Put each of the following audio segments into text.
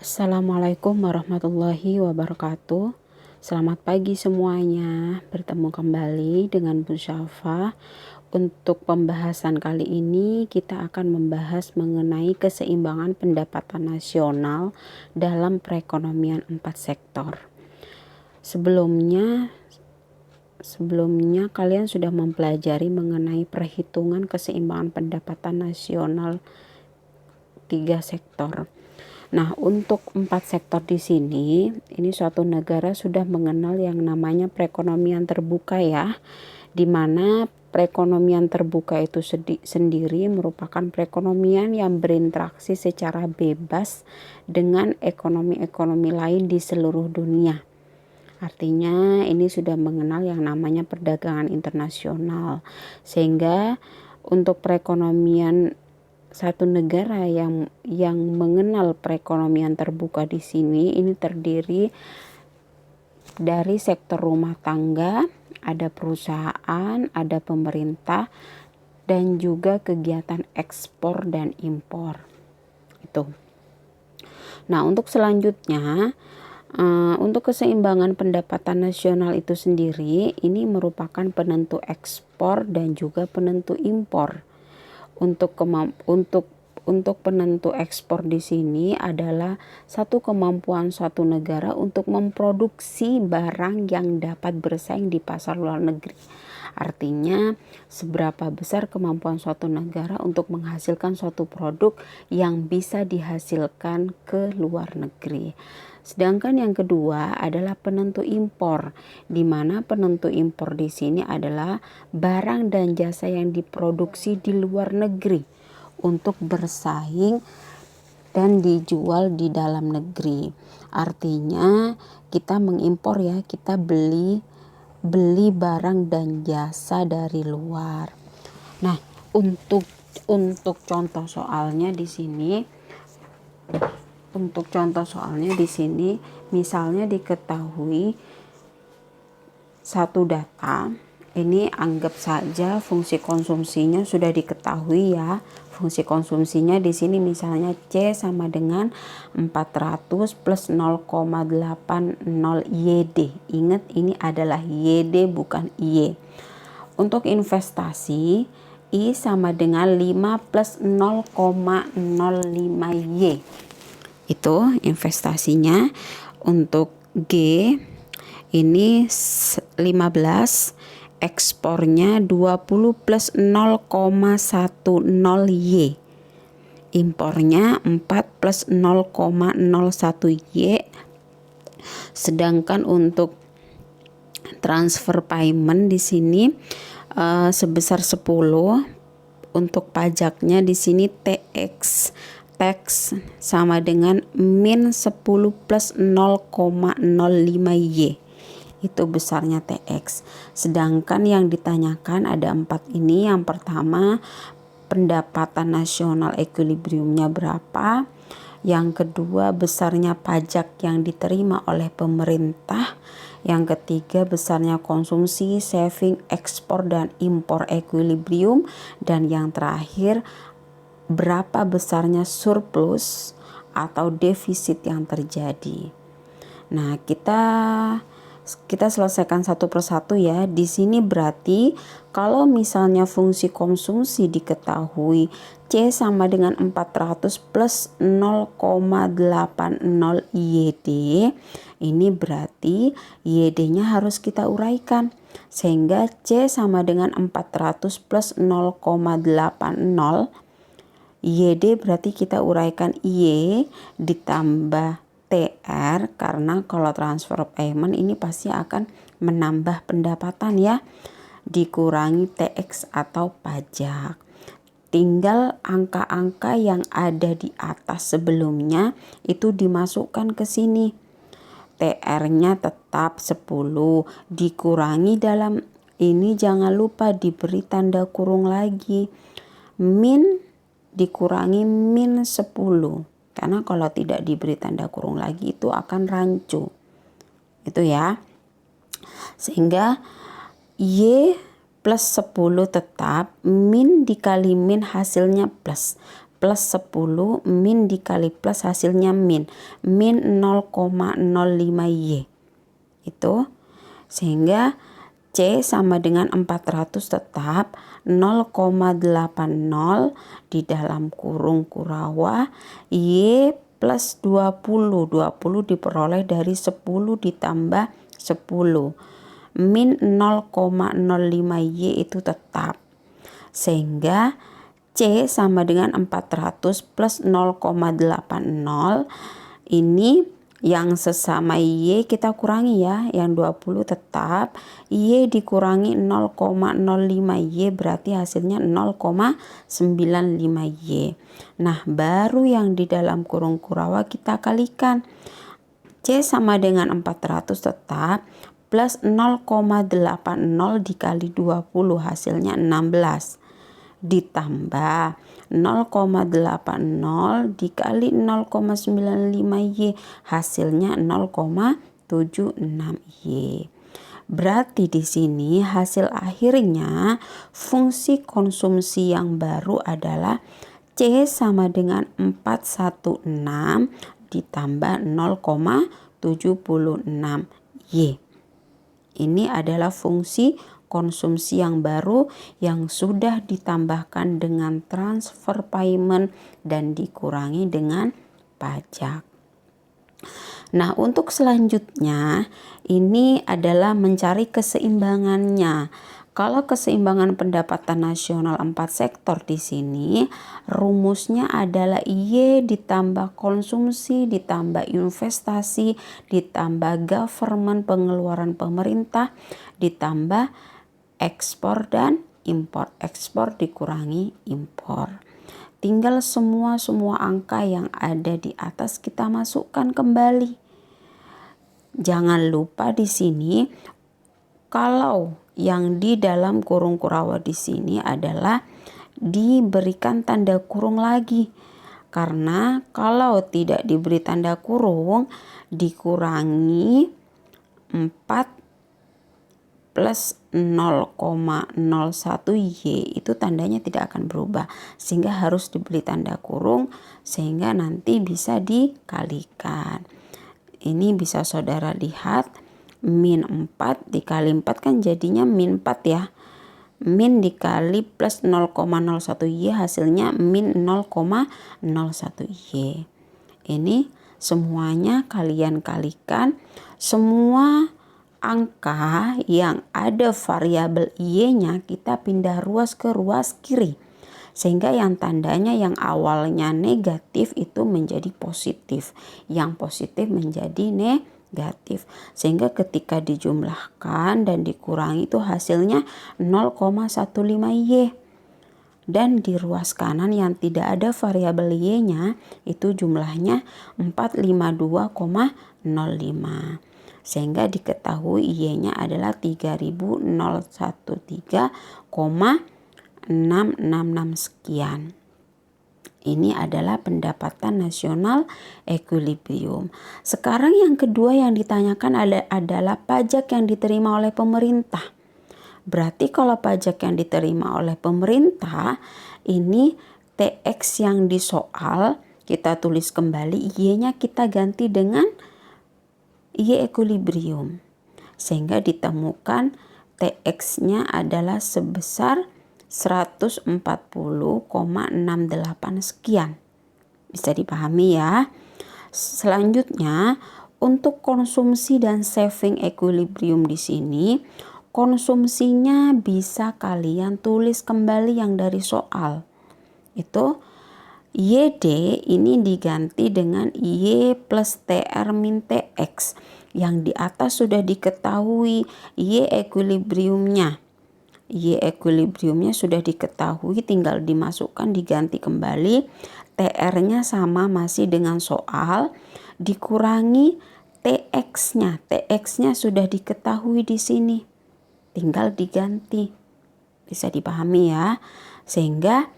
Assalamualaikum warahmatullahi wabarakatuh. Selamat pagi semuanya. Bertemu kembali dengan Bu Syafa. Untuk pembahasan kali ini kita akan membahas mengenai keseimbangan pendapatan nasional dalam perekonomian 4 sektor. Sebelumnya kalian sudah mempelajari mengenai perhitungan keseimbangan pendapatan nasional 3 sektor. Nah, untuk 4 sektor di sini, ini suatu negara sudah mengenal yang namanya perekonomian terbuka ya, di mana perekonomian terbuka itu sendiri merupakan perekonomian yang berinteraksi secara bebas dengan ekonomi-ekonomi lain di seluruh dunia. Artinya ini sudah mengenal yang namanya perdagangan internasional, sehingga untuk perekonomian satu negara yang mengenal perekonomian terbuka di sini ini terdiri dari sektor rumah tangga, ada perusahaan, ada pemerintah, dan juga kegiatan ekspor dan impor. Itu. Nah, untuk selanjutnya untuk keseimbangan pendapatan nasional itu sendiri ini merupakan penentu ekspor dan juga penentu impor. Untuk penentu ekspor di sini adalah satu kemampuan suatu negara untuk memproduksi barang yang dapat bersaing di pasar luar negeri. Artinya seberapa besar kemampuan suatu negara untuk menghasilkan suatu produk yang bisa dihasilkan ke luar negeri. Sedangkan yang kedua adalah penentu impor, di mana penentu impor di sini adalah barang dan jasa yang diproduksi di luar negeri untuk bersaing dan dijual di dalam negeri. Artinya kita mengimpor ya, kita beli barang dan jasa dari luar. Nah, untuk contoh soalnya di sini. Untuk contoh soalnya di sini, misalnya diketahui satu data, ini anggap saja fungsi konsumsinya sudah diketahui ya. Fungsi konsumsinya di sini misalnya C sama dengan 400 plus 0,80 YD. Ingat ini adalah YD bukan Y. Untuk investasi, I sama dengan 5 plus 0,05 Y. Itu investasinya. Untuk G ini 15, ekspornya 20 plus 0,10 Y, impornya 4 plus 0,01 Y. Sedangkan untuk transfer payment di sini sebesar 10. Untuk pajaknya di sini tax sama dengan min 10 plus 0,05 Y. Itu besarnya TX. Sedangkan yang ditanyakan ada 4 ini. Yang pertama, pendapatan nasional equilibriumnya berapa? Yang kedua, besarnya pajak yang diterima oleh pemerintah. Yang ketiga, besarnya konsumsi, saving, ekspor dan impor equilibrium. Dan yang terakhir, berapa besarnya surplus atau defisit yang terjadi. Nah, kita selesaikan satu persatu ya. Di sini berarti kalau misalnya fungsi konsumsi diketahui C sama dengan 400 plus 0,80 YD, ini berarti YD-nya harus kita uraikan. Sehingga C sama dengan 400 plus 0,80 YD berarti kita uraikan Y ditambah TR, karena kalau transfer payment ini pasti akan menambah pendapatan ya, dikurangi TX atau pajak. Tinggal angka-angka yang ada di atas sebelumnya itu dimasukkan ke sini. TR-nya tetap 10, dikurangi dalam ini jangan lupa diberi tanda kurung lagi. Min dikurangi min 10, karena kalau tidak diberi tanda kurung lagi itu akan rancu. Itu ya. Sehingga Y plus 10 tetap, min dikali min hasilnya plus. plus 10 min dikali plus hasilnya min 0,05Y itu, sehingga C sama dengan 400 tetap 0,80 di dalam kurung Kurawa Y plus 20 diperoleh dari 10 ditambah 10 min 0,05Y itu tetap, sehingga C sama dengan 400 plus 0,80 ini yang sesama Y kita kurangi ya, yang 20 tetap, Y dikurangi 0,05Y berarti hasilnya 0,95Y. Nah baru yang di dalam kurung Kurawa kita kalikan, C sama dengan 400 tetap plus 0,80 dikali 20 hasilnya 16 ditambah 0,80 dikali 0,95Y hasilnya 0,76Y. Berarti di sini hasil akhirnya fungsi konsumsi yang baru adalah C sama dengan 416 ditambah 0,76Y. Ini adalah fungsi konsumsi yang baru yang sudah ditambahkan dengan transfer payment dan dikurangi dengan pajak. Nah, untuk selanjutnya ini adalah mencari keseimbangannya. Kalau keseimbangan pendapatan nasional 4 sektor di sini, rumusnya adalah Y ditambah konsumsi, ditambah investasi, ditambah government pengeluaran pemerintah, ditambah ekspor dan impor. Ekspor dikurangi impor. Tinggal semua angka yang ada di atas kita masukkan kembali. Jangan lupa di sini kalau yang di dalam kurung Kurawa di sini adalah diberikan tanda kurung lagi. Karena kalau tidak diberi tanda kurung dikurangi 4 plus 0,01Y itu tandanya tidak akan berubah, sehingga harus diberi tanda kurung sehingga nanti bisa dikalikan. Ini bisa saudara lihat, min 4 dikali 4 kan jadinya min 4 ya. Min dikali plus 0,01Y hasilnya min 0,01Y. Ini semuanya kalian kalikan, semua angka yang ada variabel Y-nya kita pindah ruas ke ruas kiri. Sehingga yang tandanya yang awalnya negatif itu menjadi positif. Yang positif menjadi negatif. Sehingga ketika dijumlahkan dan dikurangi itu hasilnya 0,15Y. Dan di ruas kanan yang tidak ada variabel Y-nya itu jumlahnya 452,05. Sehingga diketahui Y-nya adalah 3013,666 sekian. Ini adalah pendapatan nasional equilibrium. Sekarang yang kedua yang ditanyakan adalah pajak yang diterima oleh pemerintah. Berarti kalau pajak yang diterima oleh pemerintah, ini TX yang di soal kita tulis kembali, Y-nya kita ganti dengan Y equilibrium, sehingga ditemukan TX-nya adalah sebesar 140,68 sekian. Bisa dipahami ya. Selanjutnya untuk konsumsi dan saving equilibrium di sini, konsumsinya bisa kalian tulis kembali yang dari soal. Itu YD ini diganti dengan Y plus TR min TX. Yang di atas sudah diketahui Y equilibriumnya. Y equilibriumnya sudah diketahui, tinggal dimasukkan, diganti kembali. TR-nya sama masih dengan soal, dikurangi TX-nya. TX-nya sudah diketahui di sini. Tinggal diganti. Bisa dipahami ya. Sehingga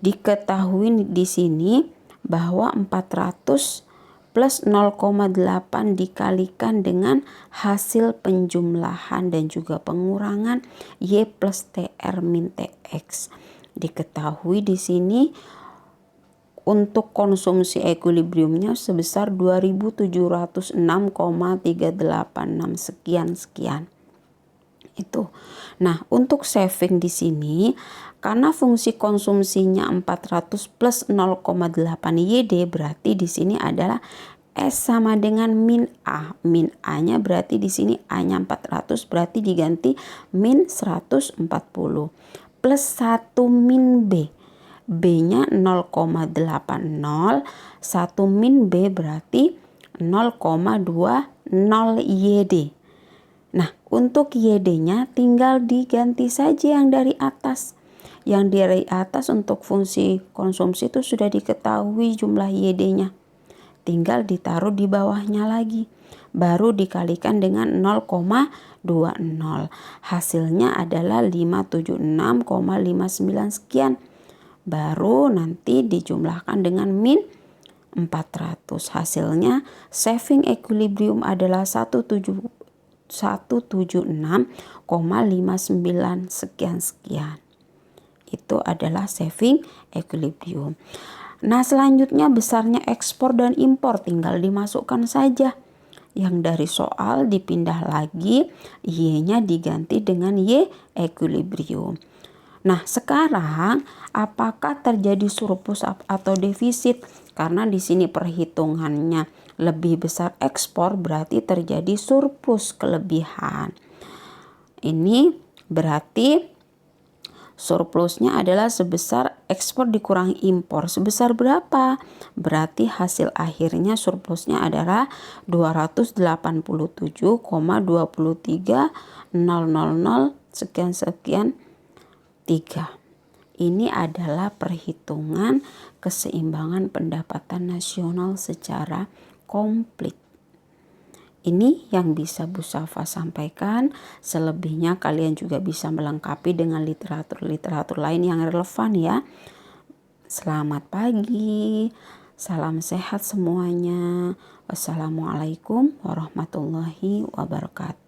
diketahui di sini bahwa 400 plus 0,8 dikalikan dengan hasil penjumlahan dan juga pengurangan Y plus TR min TX. Diketahui di sini untuk konsumsi ekuilibriumnya sebesar 2706,386 sekian. Itu. Nah, untuk saving di sini karena fungsi konsumsinya 400 plus 0,8 YD, berarti di sini adalah S sama dengan min A. Min A-nya berarti di sini A-nya 400, berarti diganti min 140 plus 1 min B. B-nya 0,80, 1 min B berarti 0,20 YD. Nah, untuk YD-nya tinggal diganti saja yang dari atas. Yang dari atas untuk fungsi konsumsi itu sudah diketahui jumlah YD-nya. Tinggal ditaruh di bawahnya lagi. Baru dikalikan dengan 0,20. Hasilnya adalah 576,59 sekian. Baru nanti dijumlahkan dengan min 400. Hasilnya saving equilibrium adalah 176,59 sekian. Itu adalah saving equilibrium. Nah, selanjutnya besarnya ekspor dan impor tinggal dimasukkan saja. Yang dari soal dipindah lagi, Y-nya diganti dengan Y equilibrium. Nah, sekarang apakah terjadi surplus atau defisit? Karena di sini perhitungannya lebih besar ekspor, berarti terjadi surplus, kelebihan. Ini berarti surplusnya adalah sebesar ekspor dikurangi impor. Sebesar berapa? Berarti hasil akhirnya surplusnya adalah 287,23000 sekian 3. Ini adalah perhitungan keseimbangan pendapatan nasional secara komplit. Ini yang bisa Bu Safa sampaikan. Selebihnya kalian juga bisa melengkapi dengan literatur-literatur lain yang relevan ya. Selamat pagi. Salam sehat semuanya. Wassalamualaikum warahmatullahi wabarakatuh.